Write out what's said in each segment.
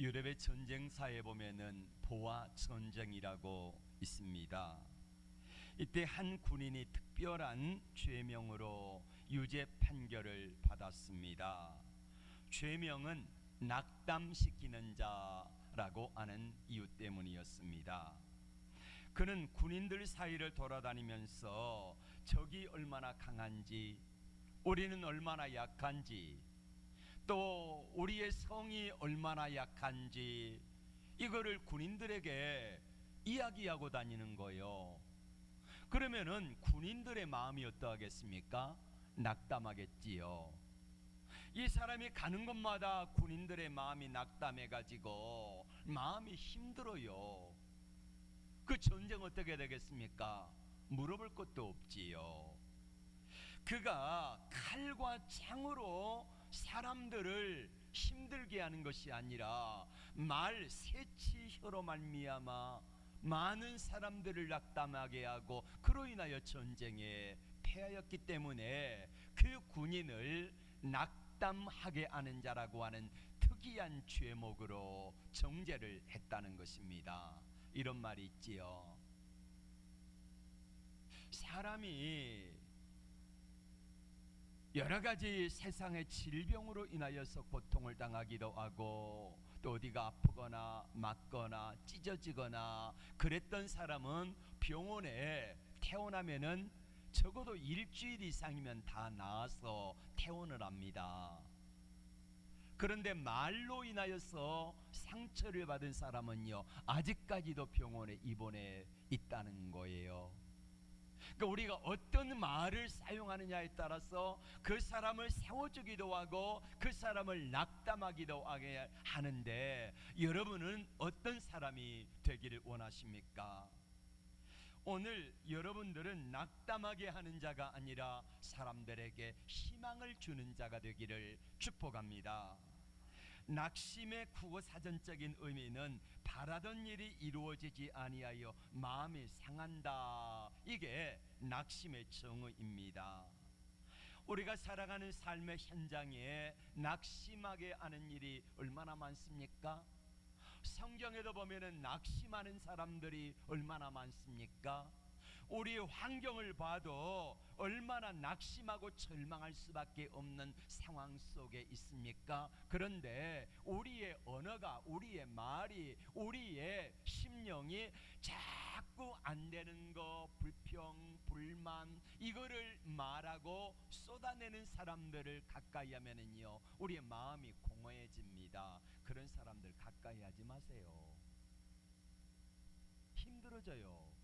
유럽의 전쟁사에 보면은 보아 전쟁이라고 있습니다. 이때 한 군인이 특별한 죄명으로 유죄 판결을 받았습니다. 죄명은 낙담시키는 자라고 하는 이유 때문이었습니다. 그는 군인들 사이를 돌아다니면서 적이 얼마나 강한지, 우리는 얼마나 약한지, 또 우리의 성이 얼마나 약한지 이거를 군인들에게 이야기하고 다니는 거예요. 그러면은 군인들의 마음이 어떠하겠습니까? 낙담하겠지요. 이 사람이 가는 곳마다 군인들의 마음이 낙담해가지고 마음이 힘들어요. 그 전쟁 어떻게 되겠습니까? 물어볼 것도 없지요. 그가 칼과 창으로 사람들을 힘들게 하는 것이 아니라 말 새치혀로 말미암아 많은 사람들을 낙담하게 하고 그로 인하여 전쟁에 패하였기 때문에 그 군인을 낙담하게 하는 자라고 하는 특이한 죄목으로 정죄를 했다는 것입니다. 이런 말이 있지요. 사람이 여러 가지 세상의 질병으로 인하여서 고통을 당하기도 하고 또 어디가 아프거나 맞거나 찢어지거나 그랬던 사람은 병원에 퇴원하면은 적어도 일주일 이상이면 다 나아서 퇴원을 합니다. 그런데 말로 인하여서 상처를 받은 사람은요 아직까지도 병원에 입원해 있다는 거예요. 그러니까 우리가 어떤 말을 사용하느냐에 따라서 그 사람을 세워주기도 하고 그 사람을 낙담하기도 하게 하는데, 여러분은 어떤 사람이 되기를 원하십니까? 오늘 여러분들은 낙담하게 하는 자가 아니라 사람들에게 희망을 주는 자가 되기를 축복합니다. 낙심의 국어사전적인 의미는 바라던 일이 이루어지지 아니하여 마음이 상한다. 이게 낙심의 정의입니다. 우리가 살아가는 삶의 현장에 낙심하게 하는 일이 얼마나 많습니까? 성경에도 보면은 낙심하는 사람들이 얼마나 많습니까? 우리 환경을 봐도 얼마나 낙심하고 절망할 수밖에 없는 상황 속에 있습니까? 그런데 우리의 언어가, 우리의 말이, 우리의 심령이 자꾸 안 되는 거, 불평, 불만 이거를 말하고 쏟아내는 사람들을 가까이 하면은요 우리의 마음이 공허해집니다. 그런 사람들 가까이 하지 마세요. 힘들어져요.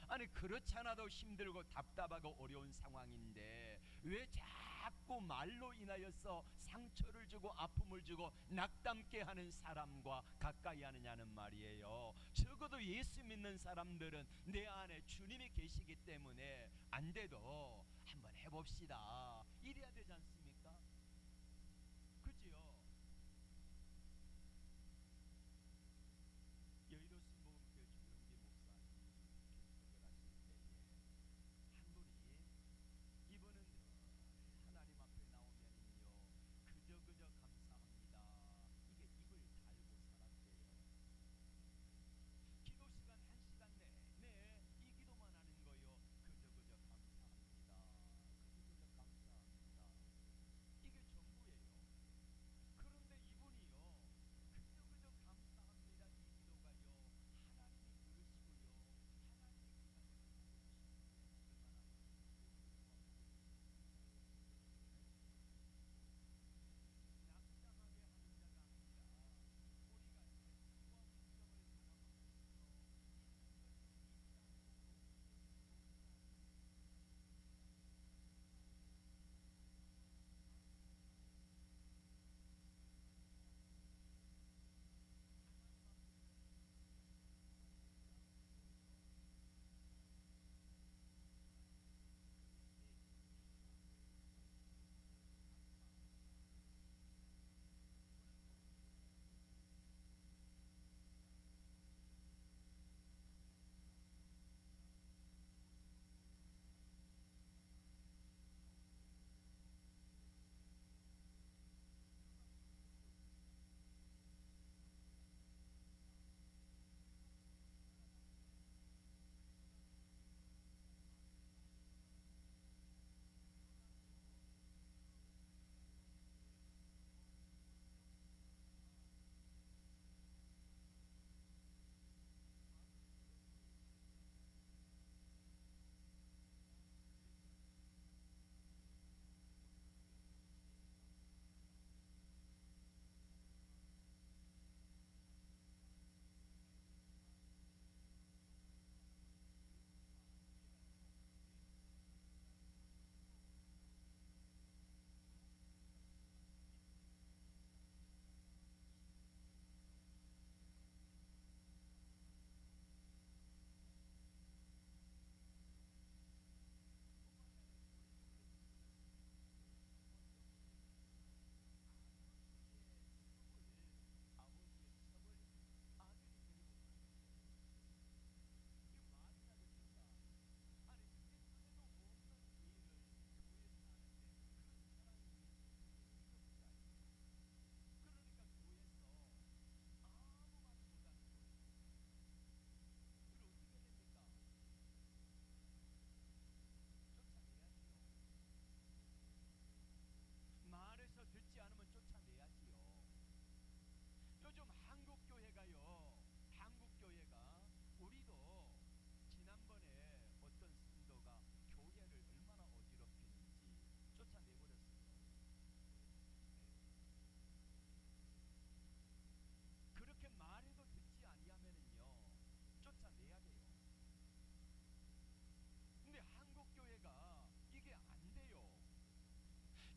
아니 그렇잖아도 힘들고 답답하고 어려운 상황인데 왜 자꾸 말로 인하여서 상처를 주고 아픔을 주고 낙담케 하는 사람과 가까이 하느냐는 말이에요. 적어도 예수 믿는 사람들은 내 안에 주님이 계시기 때문에 안 돼도 한번 해봅시다 이래야 되지 않습니까? 그지요? 여의도 순복음교회 조영기 목사님 개척을 하실 때에 한 분이 이분은 하나님 앞에 나오면은요 그저 감사합니다 이게 입을 달고 살았대요. 기도 시간 1시간 내내 이 기도만 하는 거요. 그저 감사합니다. 그저 감사합니다.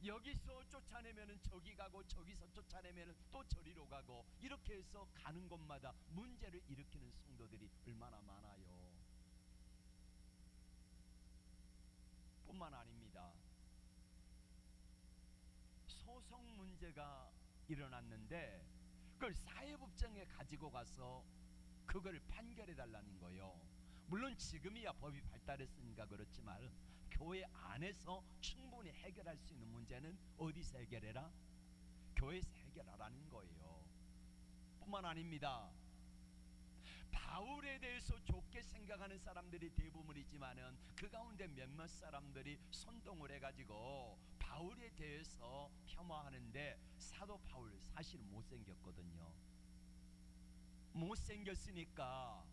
여기서 쫓아내면은 저기 가고 저기서 쫓아내면은 또 저리로 가고 이렇게 해서 가는 곳마다 문제를 일으키는 성도들이 얼마나 많아요. 뿐만 아닙니다. 소송 문제가 일어났는데 그걸 사회법정에 가지고 가서 그걸 판결해 달라는 거예요. 물론 지금이야 법이 발달했으니까 그렇지만 교회 안에서 충분히 해결할 수 있는 문제는 어디서 해결해라? 교회에서 해결하라는 거예요. 뿐만 아닙니다. 바울에 대해서 좋게 생각하는 사람들이 대부분이지만은 그 가운데 몇몇 사람들이 선동을 해가지고 바울에 대해서 폄하하는데 사도 바울 사실 못생겼거든요. 못생겼으니까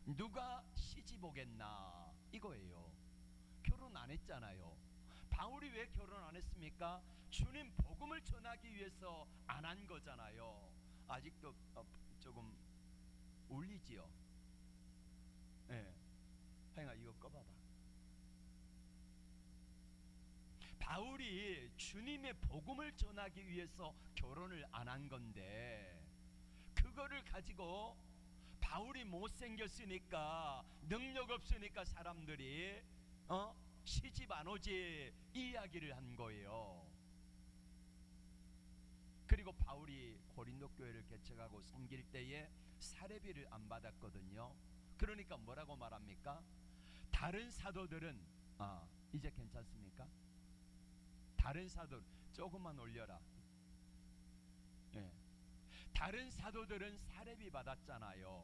누가 시집 오겠나 이거예요. 결혼 안 했잖아요. 바울이 왜 결혼 안 했습니까? 주님 복음을 전하기 위해서 안 한 거잖아요. 아직도 조금 울리지요. 예. 하영아 이거 꺼봐봐. 바울이 주님의 복음을 전하기 위해서 결혼을 안 한 건데 그거를 가지고 바울이 못생겼으니까 능력 없으니까 사람들이 시집 안 오지 이 이야기를 한 거예요. 그리고 바울이 고린도 교회를 개척하고 섬길 때에 사례비를 안 받았거든요. 그러니까 뭐라고 말합니까? 다른 사도들은 이제 괜찮습니까? 다른 사도 조금만 올려라. 예. 다른 사도들은 사례비 받았잖아요.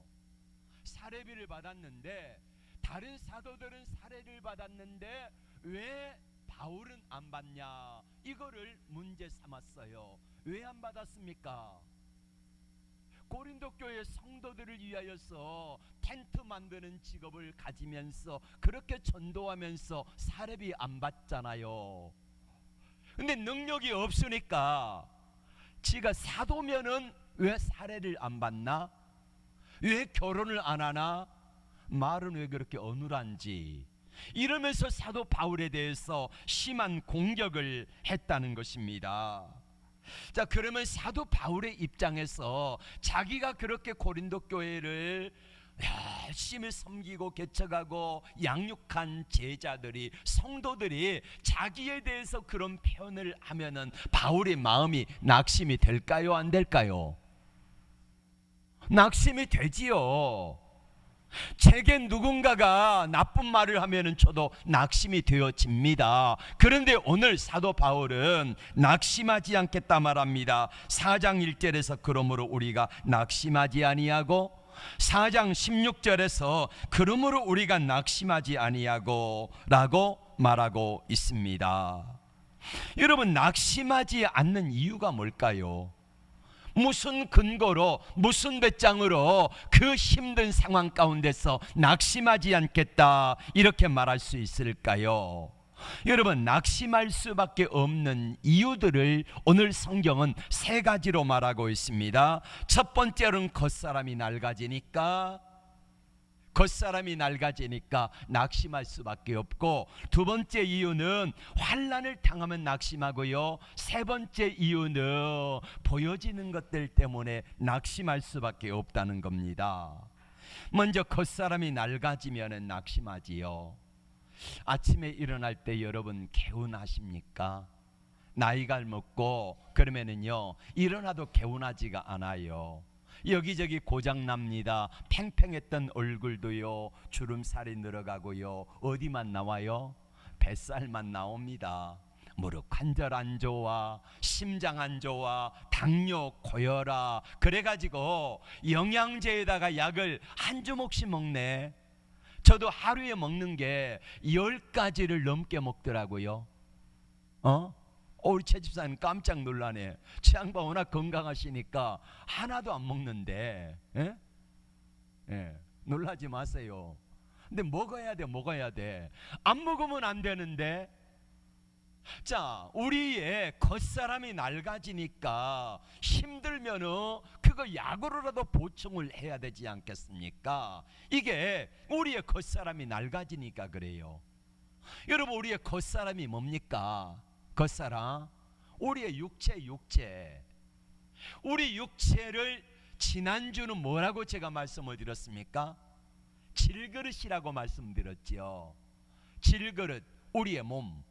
사례비를 받았는데 다른 사도들은 사례를 받았는데 왜 바울은 안 받냐 이거를 문제 삼았어요. 왜 안 받았습니까? 고린도 교회 성도들을 위하여서 텐트 만드는 직업을 가지면서 그렇게 전도하면서 사례비 안 받잖아요. 근데 능력이 없으니까 지가 사도면은 왜 사례를 안 받나? 왜 결혼을 안 하나? 말은 왜 그렇게 어눌한지 이러면서 사도 바울에 대해서 심한 공격을 했다는 것입니다. 자, 그러면 사도 바울의 입장에서 자기가 그렇게 고린도 교회를 열심히 섬기고 개척하고 양육한 제자들이 성도들이 자기에 대해서 그런 표현을 하면은 바울의 마음이 낙심이 될까요? 안 될까요? 낙심이 되지요. 제게 누군가가 나쁜 말을 하면은 저도 낙심이 되어집니다. 그런데 오늘 사도 바울은 낙심하지 않겠다 말합니다. 4장 1절에서 그러므로 우리가 낙심하지 아니하고 4장 16절에서 그러므로 우리가 낙심하지 아니하고 라고 말하고 있습니다. 여러분, 낙심하지 않는 이유가 뭘까요? 무슨 근거로 무슨 배짱으로 그 힘든 상황 가운데서 낙심하지 않겠다 이렇게 말할 수 있을까요? 여러분, 낙심할 수밖에 없는 이유들을 오늘 성경은 3가지로 말하고 있습니다. 첫 번째로는 겉사람이 낡아지니까 낙심할 수밖에 없고, 두 번째 이유는 환난을 당하면 낙심하고요, 세 번째 이유는 보여지는 것들 때문에 낙심할 수밖에 없다는 겁니다. 먼저 겉사람이 낡아지면 낙심하지요. 아침에 일어날 때 여러분 개운하십니까? 나이가 먹고 그러면은요 일어나도 개운하지가 않아요. 여기저기 고장납니다. 팽팽했던 얼굴도요 주름살이 늘어가고요, 어디만 나와요? 뱃살만 나옵니다. 무릎 관절 안 좋아, 심장 안 좋아, 당뇨, 고혈압, 그래가지고 영양제에다가 약을 한 주먹씩 먹네. 저도 하루에 먹는 게 10가지를 넘게 먹더라고요. 우리 최 집사님 깜짝 놀라네. 최 양반 워낙 건강하시니까 하나도 안 먹는데, 놀라지 마세요. 근데 먹어야 돼. 안 먹으면 안 되는데. 자, 우리의 겉사람이 낡아지니까 힘들면은 그거 약으로라도 보충을 해야 되지 않겠습니까? 이게 우리의 겉사람이 낡아지니까 그래요. 여러분, 우리의 겉사람이 뭡니까? 겉사람, 우리의 육체. 우리 육체를 지난주는 뭐라고 제가 말씀을 드렸습니까? 질그릇이라고 말씀드렸지요. 질그릇, 우리의 몸.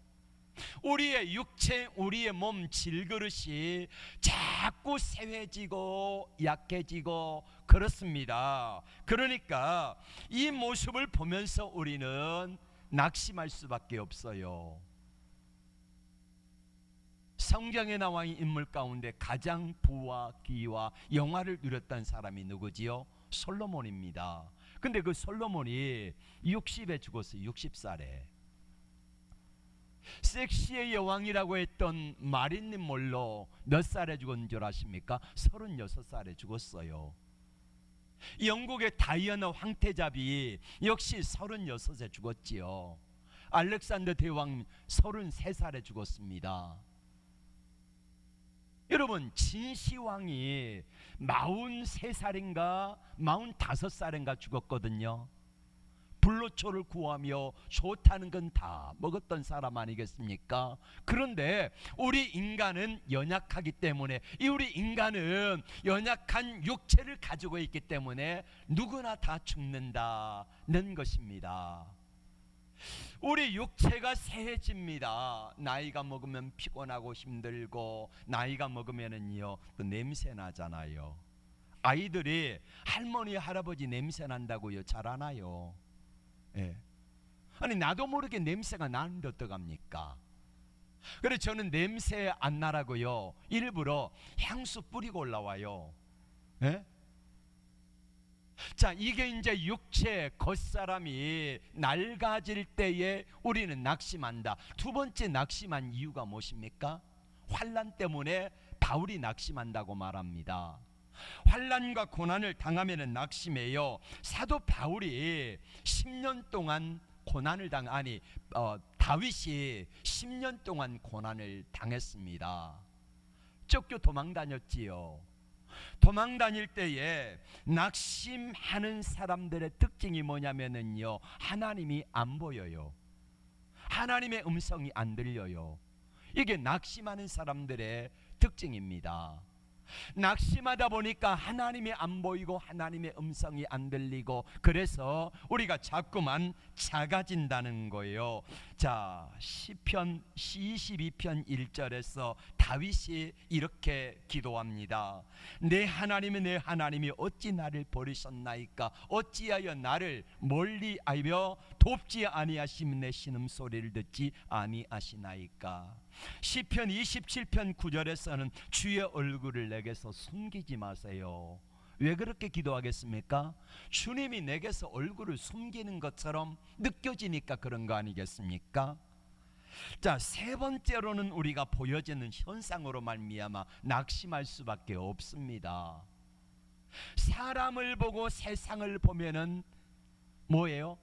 우리의 육체, 우리의 몸 질그릇이 자꾸 쇠해지고 약해지고 그렇습니다. 그러니까 이 모습을 보면서 우리는 낙심할 수밖에 없어요. 성경에 나와 있는 인물 가운데 가장 부와 귀와 영화를 누렸던 사람이 누구지요? 솔로몬입니다. 근데 그 솔로몬이 60에 죽었어요. 60살에. 섹시의 여왕이라고 했던 마릴린 몰로 몇 살에 죽은 줄 아십니까? 36살에 죽었어요. 영국의 다이애나 황태자비 역시 36에 죽었지요. 알렉산더 대왕 33살에 죽었습니다. 여러분, 진시황이 43살인가 45살인가 죽었거든요. 불로초를 구하며 좋다는 건 다 먹었던 사람 아니겠습니까? 그런데 우리 인간은 연약하기 때문에, 우리 인간은 연약한 육체를 가지고 있기 때문에 누구나 다 죽는다는 것입니다. 우리 육체가 쇠해집니다. 나이가 먹으면 피곤하고 힘들고, 나이가 먹으면은요 또 냄새 나잖아요. 아이들이 할머니 할아버지 냄새 난다고요 잘 안 와요. 예. 아니 나도 모르게 냄새가 나는데 어떡합니까? 그래서 저는 냄새 안 나라고요 일부러 향수 뿌리고 올라와요. 예? 자, 이게 이제 육체 겉사람이 낡아질 때에 우리는 낙심한다. 두 번째 낙심한 이유가 무엇입니까? 환난 때문에 바울이 낙심한다고 말합니다. 환난과 고난을 당하면 낙심해요. 사도 바울이 10년 동안 고난을 다윗이 10년 동안 고난을 당했습니다. 쫓겨 도망 다녔지요. 도망 다닐 때에 낙심하는 사람들의 특징이 뭐냐면은요, 하나님이 안 보여요. 하나님의 음성이 안 들려요. 이게 낙심하는 사람들의 특징입니다. 낙심하다 보니까 하나님이 안 보이고 하나님의 음성이 안 들리고, 그래서 우리가 자꾸만 작아진다는 거예요. 자, 시편 22편 1절에서 다윗이 이렇게 기도합니다. 내 하나님이 어찌 나를 버리셨나이까? 어찌하여 나를 멀리 하며 돕지 아니하시면 내 신음소리를 듣지 아니하시나이까? 시편 27편 9절에서는 주의 얼굴을 내게서 숨기지 마세요. 왜 그렇게 기도하겠습니까? 주님이 내게서 얼굴을 숨기는 것처럼 느껴지니까 그런 거 아니겠습니까? 자, 세 번째로는 우리가 보여지는 현상으로 말미암아 낙심할 수밖에 없습니다. 사람을 보고 세상을 보면은 뭐예요?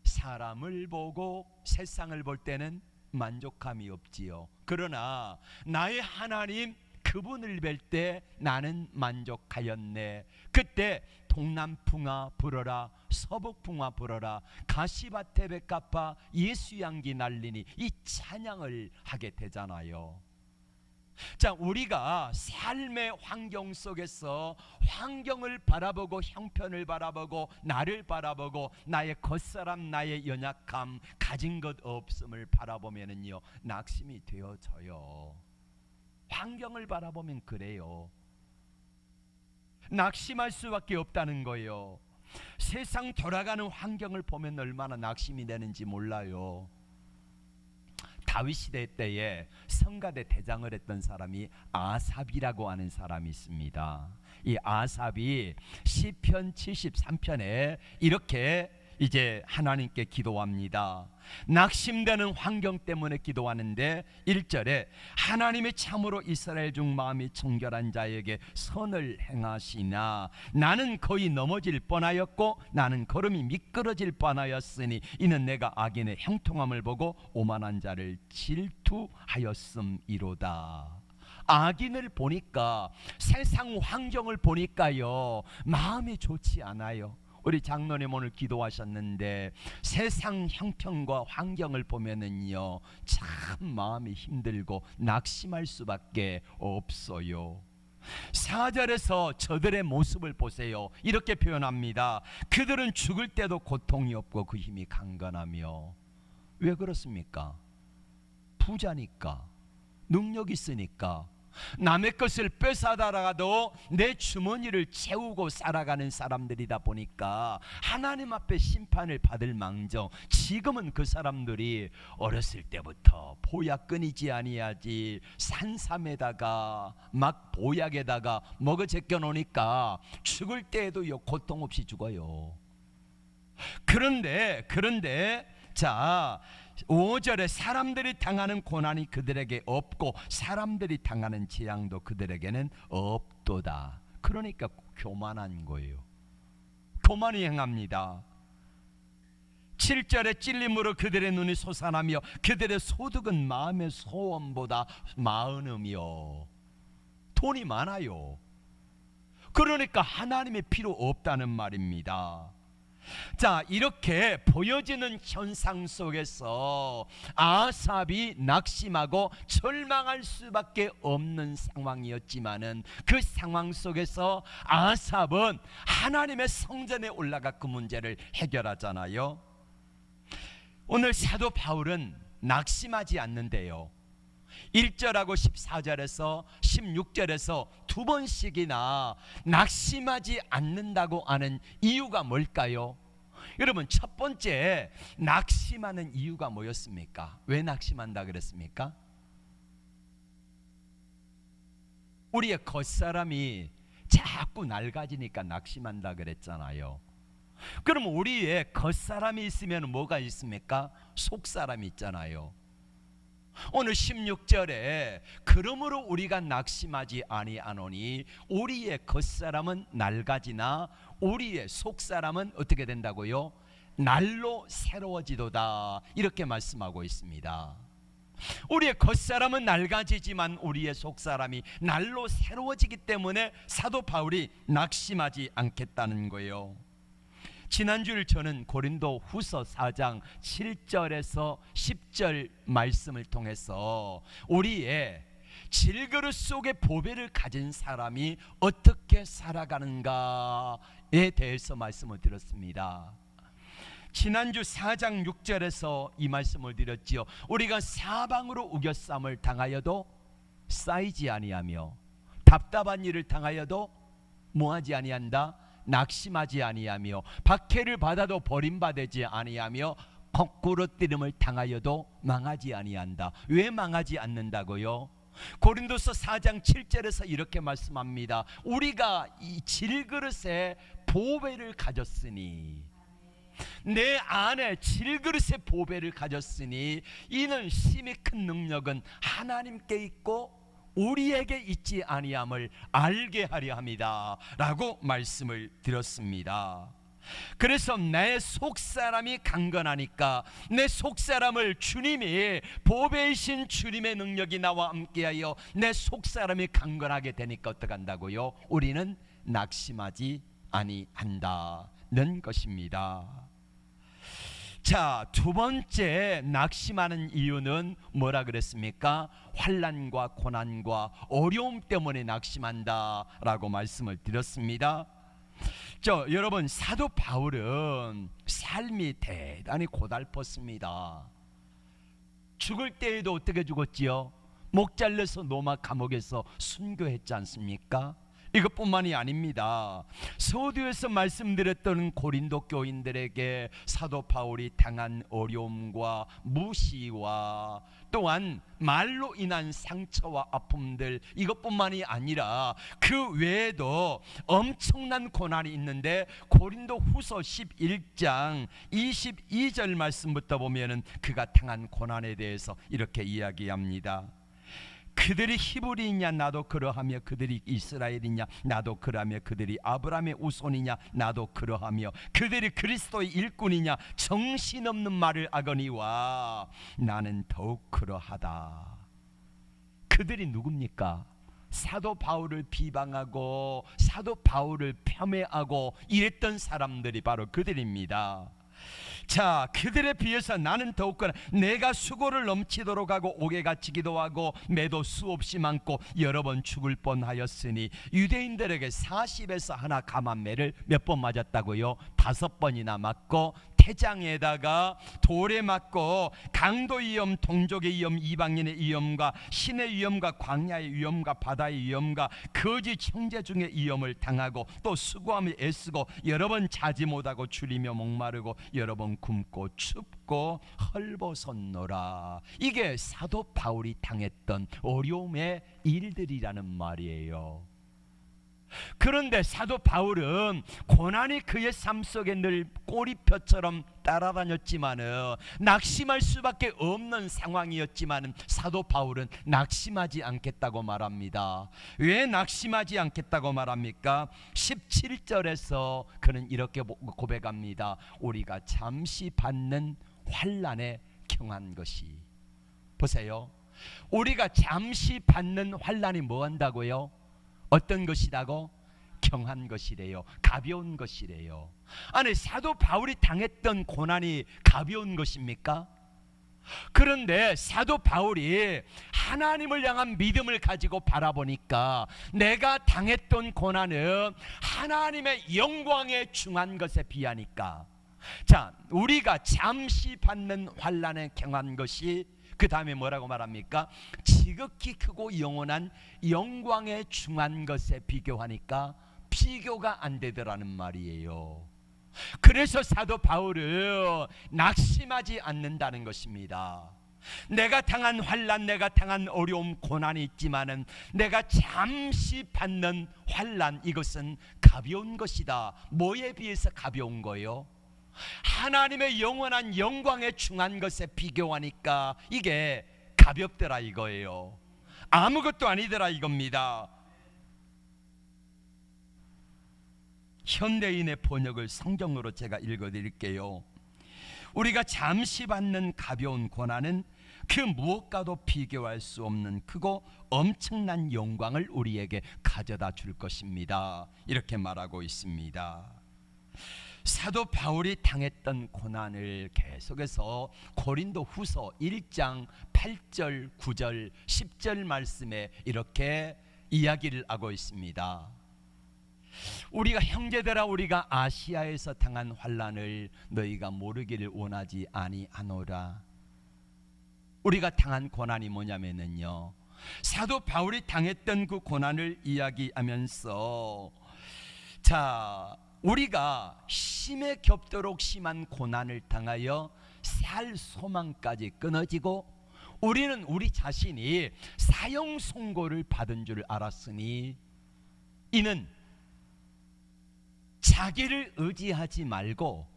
사람을 보고 세상을 볼 때는 만족감이 없지요. 그러나 나의 하나님 그분을 뵐 때 나는 만족하였네. 그때 동남풍아 불어라, 서북풍아 불어라, 가시밭에 백합화 예수향기 날리니, 이 찬양을 하게 되잖아요. 자, 우리가 삶의 환경 속에서 환경을 바라보고 형편을 바라보고 나를 바라보고 나의 겉사람, 나의 연약함, 가진 것 없음을 바라보면은요 낙심이 되어져요. 환경을 바라보면 그래요. 낙심할 수밖에 없다는 거예요. 세상 돌아가는 환경을 보면 얼마나 낙심이 되는지 몰라요. 다윗 시대 때에 성가대 대장을 했던 사람이 아삽이라고 하는 사람이 있습니다. 이 아삽이 시편 73편에 이렇게 이제 하나님께 기도합니다. 낙심되는 환경 때문에 기도하는데 1절에 하나님이 참으로 이스라엘 중 마음이 정결한 자에게 선을 행하시나 나는 거의 넘어질 뻔하였고 나는 걸음이 미끄러질 뻔하였으니 이는 내가 악인의 형통함을 보고 오만한 자를 질투하였음이로다. 악인을 보니까, 세상 환경을 보니까요 마음이 좋지 않아요. 우리 장로님 오늘 기도하셨는데 세상 형편과 환경을 보면은요 참 마음이 힘들고 낙심할 수밖에 없어요. 4절에서 저들의 모습을 보세요. 이렇게 표현합니다. 그들은 죽을 때도 고통이 없고 그 힘이 강건하며. 왜 그렇습니까? 부자니까, 능력 있으니까. 남의 것을 뺏어다가도 내 주머니를 채우고 살아가는 사람들이다 보니까 하나님 앞에 심판을 받을 망정, 지금은 그 사람들이 어렸을 때부터 보약 끊이지 아니하지 산삼에다가 막 보약에다가 먹어 제껴 놓으니까 죽을 때에도 고통 없이 죽어요. 그런데 자 5절에 사람들이 당하는 고난이 그들에게 없고 사람들이 당하는 재앙도 그들에게는 없도다. 그러니까 교만한 거예요. 교만이 행합니다. 7절에 찔림으로 그들의 눈이 솟아나며 그들의 소득은 마음의 소원보다 많으며. 돈이 많아요. 그러니까 하나님의 필요 없다는 말입니다. 자, 이렇게 보여지는 현상 속에서 아삽이 낙심하고 절망할 수밖에 없는 상황이었지만은 그 상황 속에서 아삽은 하나님의 성전에 올라가 그 문제를 해결하잖아요. 오늘 사도 바울은 낙심하지 않는데요. 1절하고 14절에서 16절에서 두 번씩이나 낙심하지 않는다고 하는 이유가 뭘까요? 여러분, 첫 번째 낙심하는 이유가 뭐였습니까? 왜 낙심한다 그랬습니까? 우리의 겉사람이 자꾸 낡아지니까 낙심한다 그랬잖아요. 그럼 우리의 겉사람이 있으면 뭐가 있습니까? 속사람이 있잖아요. 오늘 16절에 그러므로 우리가 낙심하지 아니하노니 우리의 겉사람은 낡아지나 우리의 속사람은 어떻게 된다고요? 날로 새로워지도다, 이렇게 말씀하고 있습니다. 우리의 겉사람은 낡아지지만 우리의 속사람이 날로 새로워지기 때문에 사도 바울이 낙심하지 않겠다는 거예요. 지난주를 저는 고린도 후서 4장 7절에서 10절 말씀을 통해서 우리의 질그릇 속에 보배를 가진 사람이 어떻게 살아가는가에 대해서 말씀을 드렸습니다. 지난주 4장 6절에서 이 말씀을 드렸지요. 우리가 사방으로 우겨쌈을 당하여도 쌓이지 아니하며 답답한 일을 당하여도 뭐하지 아니한다? 낙심하지 아니하며 박해를 받아도 버림받지 아니하며 거꾸로 뜨림을 당하여도 망하지 아니한다. 왜 망하지 않는다고요? 고린도서 4장 7절에서 이렇게 말씀합니다. 우리가 이 질그릇에 보배를 가졌으니, 내 안에 질그릇의 보배를 가졌으니 이는 심히 큰 능력은 하나님께 있고 우리에게 있지 아니함을 알게 하려 합니다 라고 말씀을 드렸습니다. 그래서 내 속사람이 강건하니까 내 속사람을 주님이, 보배이신 주님의 능력이 나와 함께하여 내 속사람이 강건하게 되니까 어떻게 한다고요? 우리는 낙심하지 아니한다는 것입니다. 자, 두 번째 낙심하는 이유는 뭐라 그랬습니까? 환난과 고난과 어려움 때문에 낙심한다라고 말씀을 드렸습니다. 여러분, 사도 바울은 삶이 대단히 고달팠습니다. 죽을 때에도 어떻게 죽었지요? 목 잘려서 로마 감옥에서 순교했지 않습니까? 이것뿐만이 아닙니다. 서두에서 말씀드렸던 고린도 교인들에게 사도 바울이 당한 어려움과 무시와 또한 말로 인한 상처와 아픔들, 이것뿐만이 아니라 그 외에도 엄청난 고난이 있는데 고린도 후서 11장 22절 말씀부터 보면은 그가 당한 고난에 대해서 이렇게 이야기합니다. 그들이 히브리이냐 나도 그러하며 그들이 이스라엘이냐 나도 그러하며 그들이 아브라함의 후손이냐 나도 그러하며 그들이 그리스도의 일꾼이냐 정신없는 말을 하거니와 나는 더욱 그러하다. 그들이 누굽니까? 사도 바울을 비방하고 사도 바울을 폄훼하고 이랬던 사람들이 바로 그들입니다. 자, 그들에 비해서 나는 더욱거나 내가 수고를 넘치도록 하고 옥에 갇히기도 하고 매도 수없이 많고 여러 번 죽을 뻔하였으니, 유대인들에게 40에서 하나 감한매를 몇 번 맞았다고요? 5번이나 맞고, 태장에다가 돌에 맞고, 강도의 위험, 동족의 위험, 이방인의 위험과 신의 위험과 광야의 위험과 바다의 위험과 거짓 형제 중의 위험을 당하고, 또 수고하며 애쓰고 여러 번 자지 못하고 줄이며 목마르고 여러 번 굶고 춥고 헐벗었노라. 이게 사도 바울이 당했던 어려움의 일들이라는 말이에요. 그런데 사도 바울은 고난이 그의 삶 속에 늘 꼬리표처럼 따라다녔지만은, 낙심할 수밖에 없는 상황이었지만은 사도 바울은 낙심하지 않겠다고 말합니다. 왜 낙심하지 않겠다고 말합니까? 17절에서 그는 이렇게 고백합니다. 우리가 잠시 받는 환난에 경한 것이. 보세요, 우리가 잠시 받는 환난이 뭐 한다고요? 어떤 것이라고? 경한 것이래요. 가벼운 것이래요. 아니, 사도 바울이 당했던 고난이 가벼운 것입니까? 그런데 사도 바울이 하나님을 향한 믿음을 가지고 바라보니까 내가 당했던 고난은 하나님의 영광에 중한 것에 비하니까, 자, 우리가 잠시 받는 환난에 경한 것이, 그 다음에 뭐라고 말합니까? 지극히 크고 영원한 영광에 중한 것에 비교하니까 비교가 안 되더라는 말이에요. 그래서 사도 바울은 낙심하지 않는다는 것입니다. 내가 당한 환난, 내가 당한 어려움, 고난이 있지만은 내가 잠시 받는 환난, 이것은 가벼운 것이다. 뭐에 비해서 가벼운 거예요? 하나님의 영원한 영광에 중한 것에 비교하니까 이게 가볍더라 이거예요. 아무것도 아니더라 이겁니다. 현대인의 번역을 성경으로 제가 읽어드릴게요. 우리가 잠시 받는 가벼운 고난은 그 무엇과도 비교할 수 없는 크고 엄청난 영광을 우리에게 가져다 줄 것입니다. 이렇게 말하고 있습니다. 사도 바울이 당했던 고난을 계속해서 고린도 후서 1장 8절 9절 10절 말씀에 이렇게 이야기를 하고 있습니다. 우리가 형제들아, 우리가 아시아에서 당한 환난을 너희가 모르기를 원하지 아니하노라. 우리가 당한 고난이 뭐냐면요, 사도 바울이 당했던 그 고난을 이야기하면서, 자, 우리가 심에 겹도록 심한 고난을 당하여 살 소망까지 끊어지고, 우리는 우리 자신이 사형 선고를 받은 줄 알았으니 이는 자기를 의지하지 말고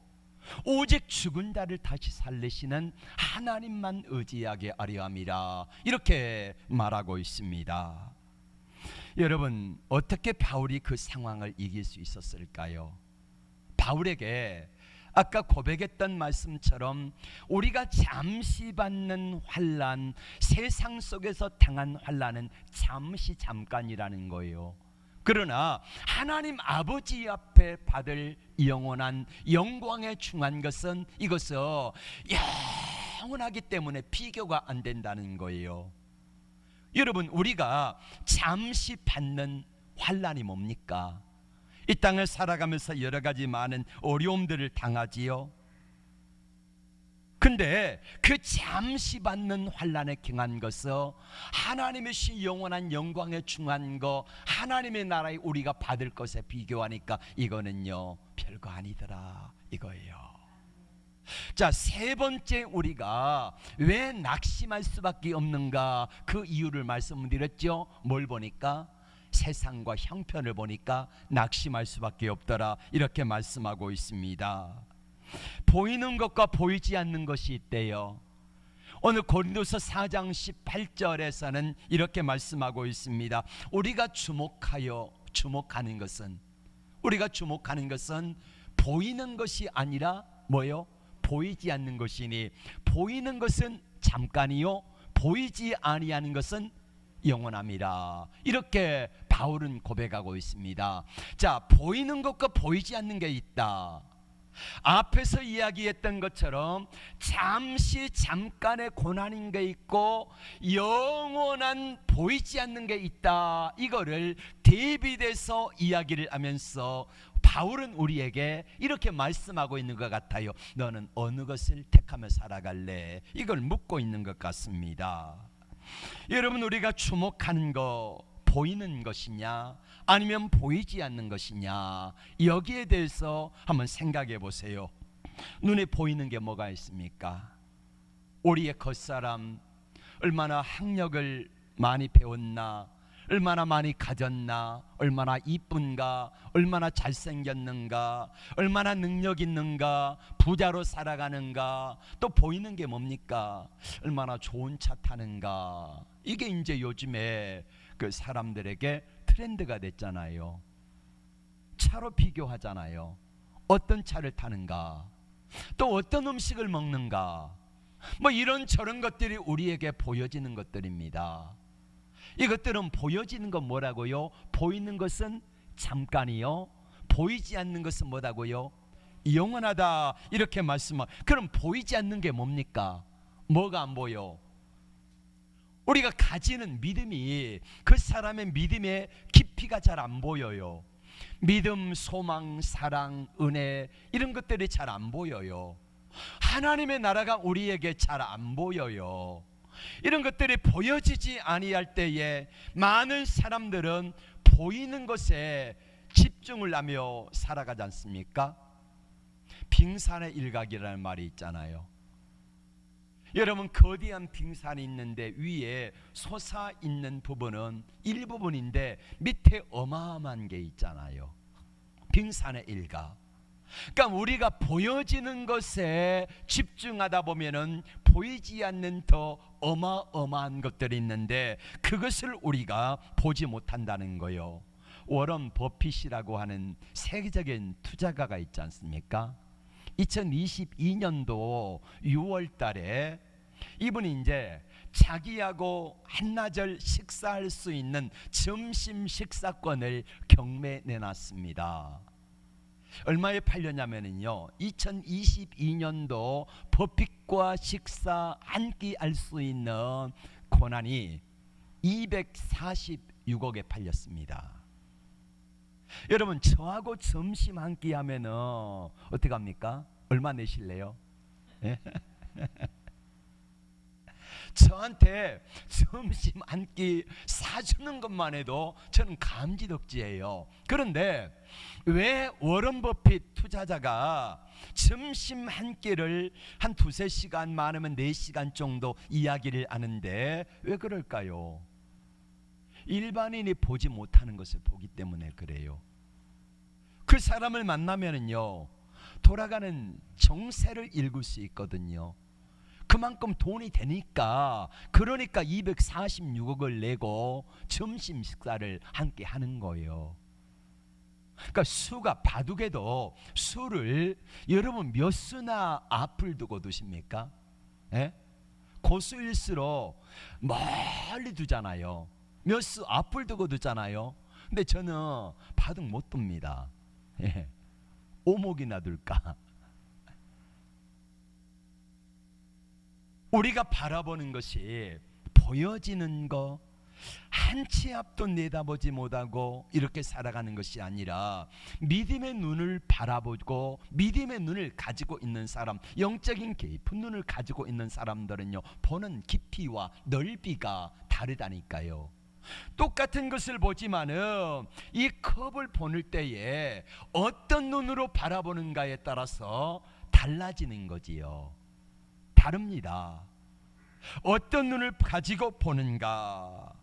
오직 죽은 자를 다시 살리시는 하나님만 의지하게 하려 함이라. 이렇게 말하고 있습니다. 여러분, 어떻게 바울이 그 상황을 이길 수 있었을까요? 바울에게 아까 고백했던 말씀처럼 우리가 잠시 받는 환난, 세상 속에서 당한 환난은 잠시 잠깐이라는 거예요. 그러나 하나님 아버지 앞에 받을 영원한 영광에 중한 것은 이것은 영원하기 때문에 비교가 안 된다는 거예요. 여러분, 우리가 잠시 받는 환난이 뭡니까? 이 땅을 살아가면서 여러 가지 많은 어려움들을 당하지요. 근데 그 잠시 받는 환난에 경한 것은 하나님의 신 영원한 영광에 중한 거, 하나님의 나라에 우리가 받을 것에 비교하니까 이거는요 별거 아니더라 이거예요. 자, 세 번째, 우리가 왜 낙심할 수밖에 없는가, 그 이유를 말씀드렸죠. 뭘 보니까? 세상과 형편을 보니까 낙심할 수밖에 없더라, 이렇게 말씀하고 있습니다. 보이는 것과 보이지 않는 것이 있대요. 오늘 고린도서 4장 18절에서는 이렇게 말씀하고 있습니다. 우리가 주목하는 것은, 우리가 주목하는 것은 보이는 것이 아니라 뭐요? 보이지 않는 것이니, 보이는 것은 잠깐이요 보이지 아니하는 것은 영원함이라. 이렇게 바울은 고백하고 있습니다. 자, 보이는 것과 보이지 않는 게 있다. 앞에서 이야기했던 것처럼 잠시 잠깐의 고난인 게 있고 영원한 보이지 않는 게 있다. 이거를 대비돼서 이야기를 하면서 바울은 우리에게 이렇게 말씀하고 있는 것 같아요. 너는 어느 것을 택하며 살아갈래? 이걸 묻고 있는 것 같습니다. 여러분, 우리가 주목하는 거 보이는 것이냐 아니면 보이지 않는 것이냐, 여기에 대해서 한번 생각해 보세요. 눈에 보이는 게 뭐가 있습니까? 우리의 겉사람, 얼마나 학력을 많이 배웠나, 얼마나 많이 가졌나, 얼마나 이쁜가, 얼마나 잘생겼는가, 얼마나 능력 있는가, 부자로 살아가는가. 또 보이는 게 뭡니까? 얼마나 좋은 차 타는가. 이게 이제 요즘에 그 사람들에게 트렌드가 됐잖아요. 차로 비교하잖아요. 어떤 차를 타는가, 또 어떤 음식을 먹는가, 뭐 이런저런 것들이 우리에게 보여지는 것들입니다. 이것들은 보여지는 건 뭐라고요? 보이는 것은 잠깐이요, 보이지 않는 것은 뭐라고요? 영원하다. 이렇게 말씀하고, 그럼 보이지 않는 게 뭡니까? 뭐가 안 보여? 우리가 가지는 믿음이, 그 사람의 믿음의 깊이가 잘 안 보여요. 믿음, 소망, 사랑, 은혜, 이런 것들이 잘 안 보여요. 하나님의 나라가 우리에게 잘 안 보여요. 이런 것들이 보여지지 아니할 때에 많은 사람들은 보이는 것에 집중을 하며 살아가지 않습니까? 빙산의 일각이라는 말이 있잖아요. 여러분, 거대한 빙산이 있는데 위에 솟아 있는 부분은 일부분인데 밑에 어마어마한 게 있잖아요. 빙산의 일각. 그러니까 우리가 보여지는 것에 집중하다 보면은 보이지 않는 더 어마어마한 것들이 있는데 그것을 우리가 보지 못한다는 거예요. 워런 버핏이라고 하는 세계적인 투자가가 있지 않습니까? 2022년도 6월 달에 이분이 이제 자기하고 한나절 식사할 수 있는 점심 식사권을 경매에 내놨습니다. 얼마에 팔렸냐면요, 2022년도 버핏과 식사 한 끼 할 수 있는 권한이 246억에 팔렸습니다. 여러분, 저하고 점심 한 끼 하면은 어떻게 합니까? 얼마 내실래요? 예? 저한테 점심 한 끼 사주는 것만 해도 저는 감지덕지예요. 그런데 왜 워런 버핏 투자자가 점심 한 끼를 한 2-3시간, 많으면 4시간 정도 이야기를 하는데 왜 그럴까요? 일반인이 보지 못하는 것을 보기 때문에 그래요. 그 사람을 만나면은요, 돌아가는 정세를 읽을 수 있거든요. 그만큼 돈이 되니까, 그러니까 246억을 내고 점심 식사를 함께 하는 거예요. 그러니까 수가, 바둑에도 수를 여러분 몇 수나 앞을 두고 두십니까? 예? 고수일수록 멀리 두잖아요. 몇 수 앞을 두고 두잖아요. 근데 저는 바둑 못 둡니다. 예. 오목이나 둘까. 우리가 바라보는 것이 보여지는 거, 한 치 앞도 내다보지 못하고 이렇게 살아가는 것이 아니라 믿음의 눈을 바라보고 믿음의 눈을 가지고 있는 사람, 영적인 깊은 눈을 가지고 있는 사람들은요, 보는 깊이와 넓이가 다르다니까요. 똑같은 것을 보지만은 이 컵을 보는 때에 어떤 눈으로 바라보는가에 따라서 달라지는 거지요. 다릅니다. 어떤 눈을 가지고 보는가.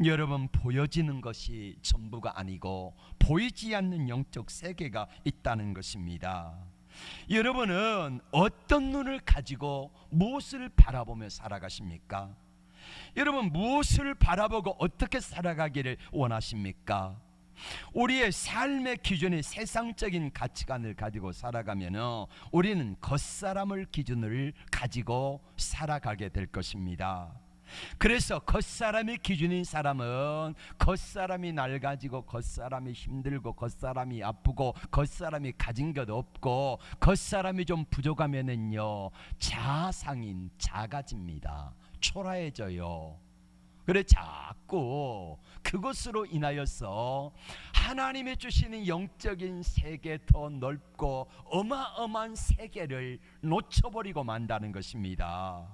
여러분, 보여지는 것이 전부가 아니고 보이지 않는 영적 세계가 있다는 것입니다. 여러분은 어떤 눈을 가지고 무엇을 바라보며 살아가십니까? 여러분, 무엇을 바라보고 어떻게 살아가기를 원하십니까? 우리의 삶의 기준이 세상적인 가치관을 가지고 살아가면 우리는 겉사람을 기준을 가지고 살아가게 될 것입니다. 그래서 겉사람이 기준인 사람은 겉사람이 낡아지고 겉사람이 힘들고 겉사람이 아프고 겉사람이 가진 것 없고 겉사람이 좀 부족하면은요 자상인 작아집니다. 초라해져요. 그래 자꾸 그것으로 인하여서 하나님이 주시는 영적인 세계 더 넓고 어마어마한 세계를 놓쳐버리고 만다는 것입니다.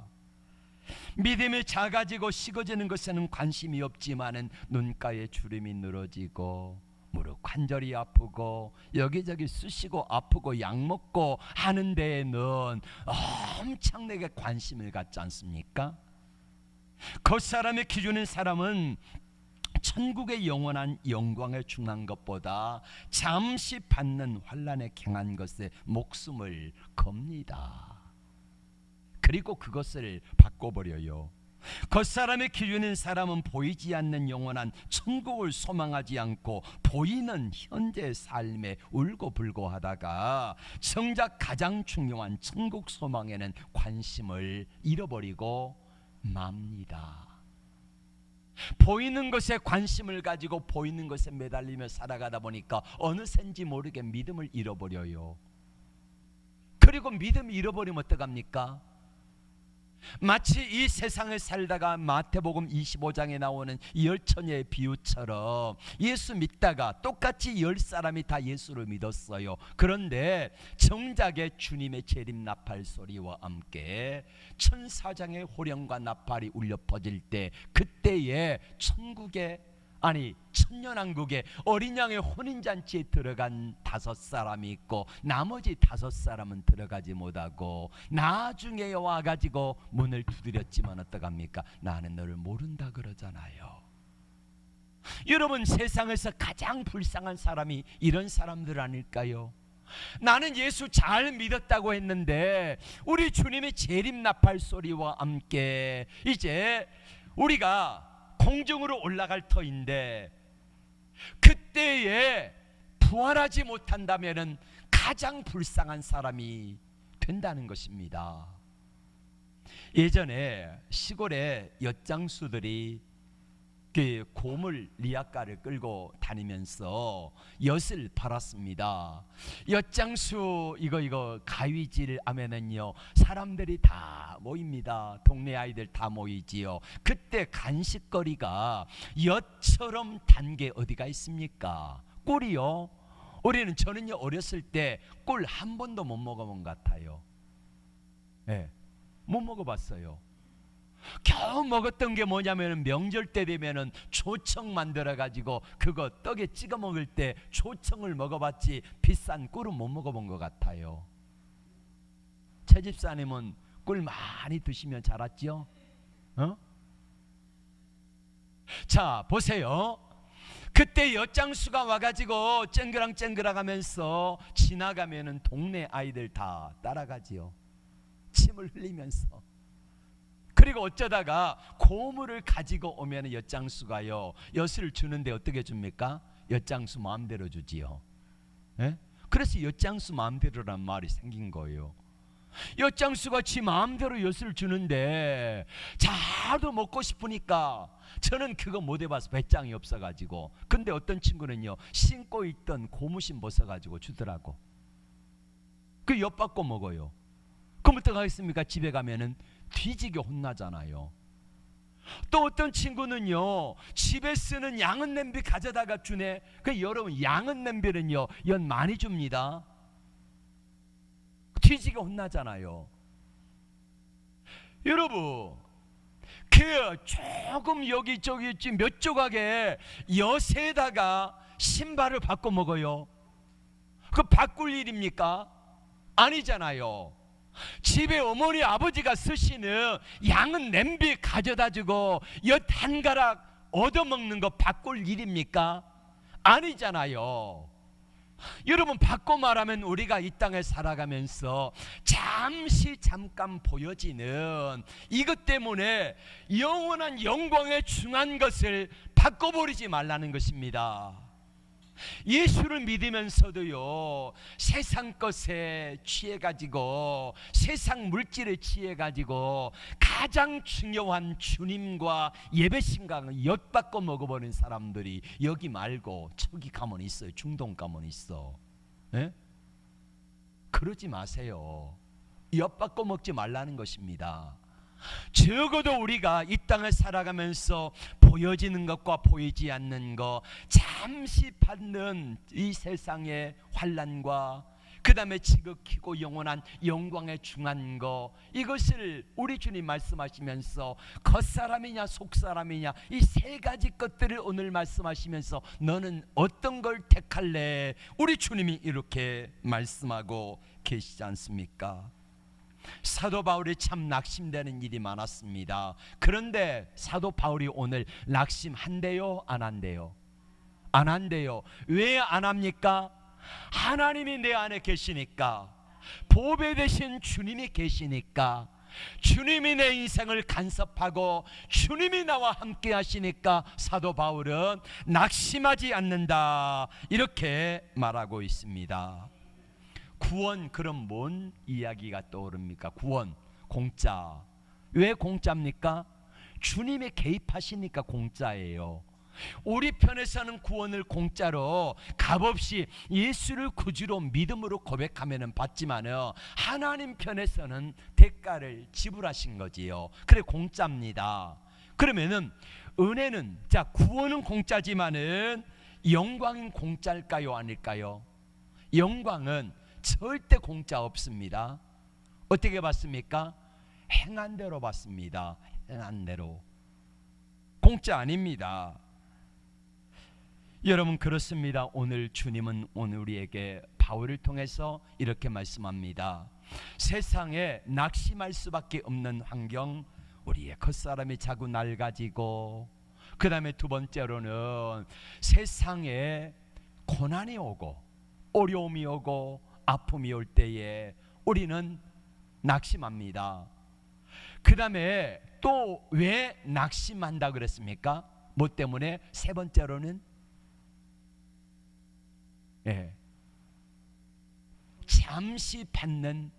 믿음이 작아지고 식어지는 것에는 관심이 없지만은 눈가에 주름이 늘어지고 무릎 관절이 아프고 여기저기 쑤시고 아프고 약 먹고 하는 데에는 엄청나게 관심을 갖지 않습니까? 겉사람의 기준인 사람은 천국의 영원한 영광에 중한 것보다 잠시 받는 환난에 경한 것에 목숨을 겁니다. 그리고 그것을 바꿔버려요. 겉사람의 기준인 사람은 보이지 않는 영원한 천국을 소망하지 않고 보이는 현재 삶에 울고불고 하다가 정작 가장 중요한 천국 소망에는 관심을 잃어버리고 맙니다. 보이는 것에 관심을 가지고 보이는 것에 매달리며 살아가다 보니까 어느샌지 모르게 믿음을 잃어버려요. 그리고 믿음을 잃어버리면 어떡합니까? 마치 이 세상을 살다가 마태복음 25장에 나오는 열처녀의 비유처럼 예수 믿다가 똑같이 10사람이 다 예수를 믿었어요. 그런데 정작에 주님의 재림 나팔 소리와 함께 천사장의 호령과 나팔이 울려 퍼질 때 그때에 천국에 천년왕국에 어린 양의 혼인잔치에 들어간 5사람이 있고 나머지 5사람은 들어가지 못하고 나중에 와가지고 문을 두드렸지만 어떡합니까? 나는 너를 모른다 그러잖아요. 여러분, 세상에서 가장 불쌍한 사람이 이런 사람들 아닐까요? 나는 예수 잘 믿었다고 했는데 우리 주님의 재림 나팔 소리와 함께 이제 우리가 공중으로 올라갈 터인데 그때에 부활하지 못한다면 가장 불쌍한 사람이 된다는 것입니다. 예전에 시골에 엿장수들이 그 고물 리아카를 끌고 다니면서 엿을 팔았습니다. 엿장수 이거 가위질 하면은요 사람들이 다 모입니다. 동네 아이들 다 모이지요. 그때 간식거리가 엿처럼 단 게 어디가 있습니까? 꿀이요. 저는요 어렸을 때 꿀 한 번도 못 먹어본 것 같아요. 못 먹어봤어요. 겨우 먹었던 게 뭐냐면 명절 때 되면은 조청 만들어 가지고 그거 떡에 찍어 먹을 때 조청을 먹어봤지 비싼 꿀은 못 먹어본 것 같아요. 최 집사님은 꿀 많이 드시면 자랐죠? 자 보세요. 그때 엿장수가 와가지고 쨍그랑쨍그랑 하면서 지나가면은 동네 아이들 다 따라가지요. 침을 흘리면서. 그리고 어쩌다가 고물을 가지고 오면 엿장수가요 엿을 주는데 어떻게 줍니까? 엿장수 마음대로 주지요. 그래서 엿장수 마음대로란 말이 생긴 거예요. 엿장수가 지 마음대로 엿을 주는데 자도 먹고 싶으니까 저는 그거 못 해봐서 배짱이 없어가지고 근데 어떤 친구는요 신고 있던 고무신 벗어가지고 주더라고. 그 엿 받고 먹어요. 그럼 어떡하겠습니까? 집에 가면은 뒤지게 혼나잖아요. 또 어떤 친구는요 집에 쓰는 양은 냄비 가져다가 주네. 그 여러분 양은 냄비는요 연 많이 줍니다. 뒤지게 혼나잖아요. 여러분 그 조금 여기저기 몇 조각의 엿에다가 신발을 바꿔 먹어요. 그 바꿀 일입니까? 아니잖아요. 집에 어머니 아버지가 쓰시는 양은 냄비 가져다 주고 엿 한 가락 얻어먹는 거 바꿀 일입니까? 아니잖아요. 여러분 바꿔 말하면 우리가 이 땅에 살아가면서 잠깐 보여지는 이것 때문에 영원한 영광에 중한 것을 바꿔버리지 말라는 것입니다. 예수를 믿으면서도요, 세상 것에 취해가지고, 세상 물질에 취해가지고 가장 중요한 주님과 예배 시간을 엿바꿔 먹어버린 사람들이 여기 말고 저기 가면 있어요. 중동 가면 있어. 예? 그러지 마세요. 엿바꿔 먹지 말라는 것입니다. 적어도 우리가 이 땅을 살아가면서 보여지는 것과 보이지 않는 것, 잠시 받는 이 세상의 환난과 그 다음에 지극히고 영원한 영광에 중한 것, 이것을 우리 주님 말씀하시면서 겉사람이냐 속사람이냐 이 세 가지 것들을 오늘 말씀하시면서 너는 어떤 걸 택할래? 우리 주님이 이렇게 말씀하고 계시지 않습니까? 사도 바울이 참 낙심되는 일이 많았습니다. 그런데 사도 바울이 오늘 낙심한대요? 안 한대요? 안 한대요. 왜 안 합니까? 하나님이 내 안에 계시니까, 보배 되신 주님이 계시니까, 주님이 내 인생을 간섭하고 주님이 나와 함께 하시니까 사도 바울은 낙심하지 않는다, 이렇게 말하고 있습니다. 구원, 그럼 뭔 이야기가 떠오릅니까? 구원, 공짜. 왜 공짜입니까? 주님이 개입하시니까 공짜예요. 우리 편에서는 구원을 공짜로 값없이 예수를 구주로 믿음으로 고백하면 받지만은 하나님 편에서는 대가를 지불하신 거지요. 그래 공짜입니다. 그러면은 은혜는, 자, 구원은 공짜지만은 영광은 공짜일까요? 아닐까요? 영광은 절대 공짜 없습니다. 어떻게 받습니까? 행한 대로 받습니다. 행한 대로. 공짜 아닙니다. 여러분, 그렇습니다. 오늘 주님은 오늘 우리에게 바울을 통해서 이렇게 말씀합니다. 세상에 낙심할 수밖에 없는 환경, 우리의 겉사람이 자꾸 낡아지고, 그 다음에 두 번째로는 세상에 고난이 오고 어려움이 오고 아픔이 올 때에 우리는 낙심합니다. 그 다음에 또 왜 낙심한다 그랬습니까? 뭐 때문에? 세 번째로는 잠시 받는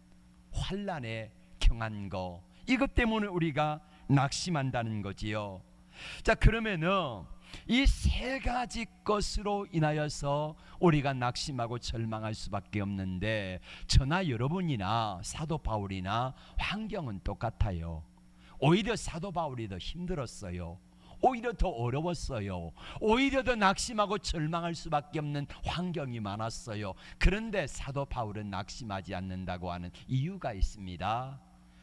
환난에 경한 거, 이것 때문에 우리가 낙심한다는 거지요. 자, 그러면은 이 세 가지 것으로 인하여서 우리가 낙심하고 절망할 수밖에 없는데, 저나 여러분이나 사도 바울이나 환경은 똑같아요. 오히려 사도 바울이 더 힘들었어요. 오히려 더 어려웠어요. 오히려 더 낙심하고 절망할 수밖에 없는 환경이 많았어요. 그런데 사도 바울은 낙심하지 않는다고 하는 이유가 있습니다.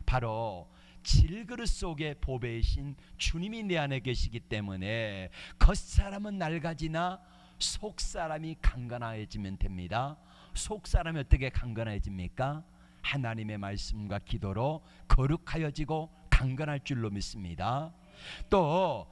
바로 질그릇 속에 보배이신 주님이 내 안에 계시기 때문에 겉사람은 낡아지나 속사람이 강건해지면 됩니다. 속사람이 어떻게 강건해집니까? 하나님의 말씀과 기도로 거룩하여지고 강건할 줄로 믿습니다. 또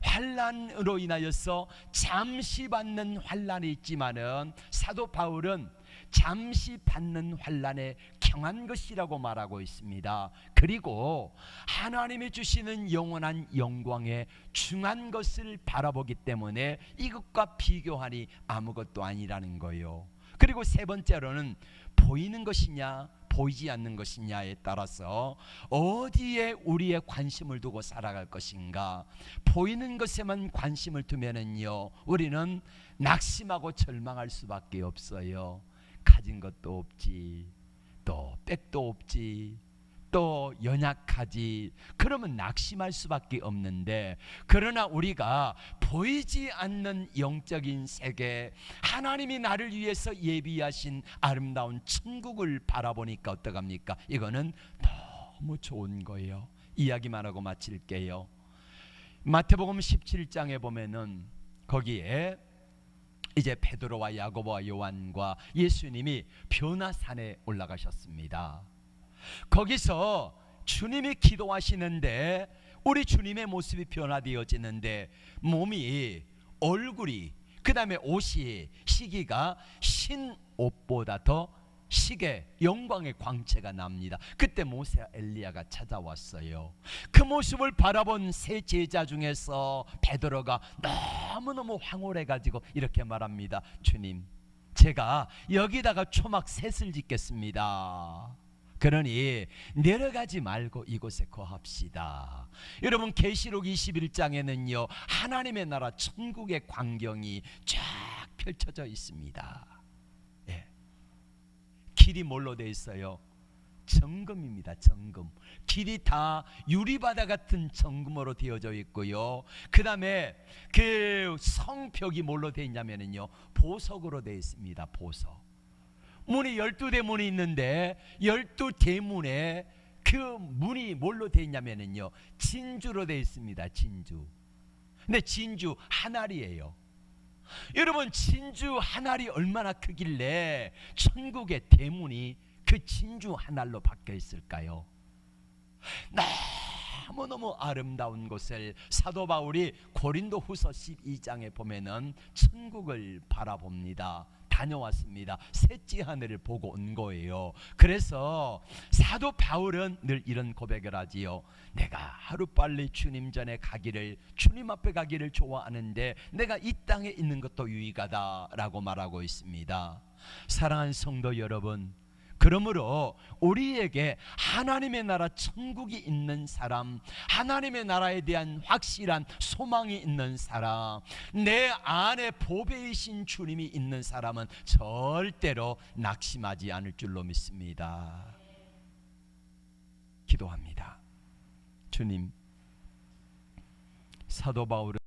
환난으로 인하여서 잠시 받는 환난이 있지만은 사도 바울은 잠시 받는 환난에 경한 것이라고 말하고 있습니다. 그리고 하나님이 주시는 영원한 영광에 중한 것을 바라보기 때문에 이것과 비교하니 아무것도 아니라는 거예요. 그리고 세 번째로는 보이는 것이냐 보이지 않는 것이냐에 따라서 어디에 우리의 관심을 두고 살아갈 것인가. 보이는 것에만 관심을 두면은요, 우리는 낙심하고 절망할 수밖에 없어요. 가진 것도 없지, 또 백도 없지, 또 연약하지. 그러면 낙심할 수밖에 없는데, 그러나 우리가 보이지 않는 영적인 세계, 하나님이 나를 위해서 예비하신 아름다운 천국을 바라보니까 어떡합니까? 이거는 너무 좋은 거예요. 이야기만 하고 마칠게요. 마태복음 17장에 보면은 거기에 이제 베드로와 야고보와 요한과 예수님이 변화산에 올라가셨습니다. 거기서 주님이 기도하시는데 우리 주님의 모습이 변화되어지는데 몸이, 얼굴이, 그 다음에 옷이, 시기가 신 옷보다 더 시계 영광의 광채가 납니다. 그때 모세와 엘리야가 찾아왔어요. 그 모습을 바라본 세 제자 중에서 베드로가 너무너무 황홀해가지고 이렇게 말합니다. 주님, 제가 여기다가 초막 셋을 짓겠습니다. 그러니 내려가지 말고 이곳에 거합시다. 여러분, 계시록 21장에는요 하나님의 나라 천국의 광경이 쫙 펼쳐져 있습니다. 예. 길이 뭘로 되어 있어요? 정금입니다. 정금. 길이 다 유리바다 같은 정금으로 되어져 있고요. 그 다음에 그 성벽이 뭘로 되어 있냐면요 보석으로 되어 있습니다. 보석. 문이 12대문이 있는데 12대문에 그 문이 뭘로 되어 있냐면요 진주로 되어 있습니다. 진주. 근데 진주 한 알이에요. 여러분, 진주 한 알이 얼마나 크길래 천국의 대문이 그 진주 한 알로 바뀌어 있을까요? 너무너무 아름다운 곳을 사도 바울이 고린도후서 12장에 보면은 천국을 바라봅니다. 다녀왔습니다. 셋째 하늘을 보고 온 거예요. 그래서 사도 바울은 늘 이런 고백을 하지요. 내가 하루빨리 주님 전에 가기를, 주님 앞에 가기를 좋아하는데 내가 이 땅에 있는 것도 유익하다라고 말하고 있습니다. 사랑하는 성도 여러분, 그러므로 우리에게 하나님의 나라 천국이 있는 사람, 하나님의 나라에 대한 확실한 소망이 있는 사람, 내 안에 보배이신 주님이 있는 사람은 절대로 낙심하지 않을 줄로 믿습니다. 기도합니다. 주님, 사도 바울은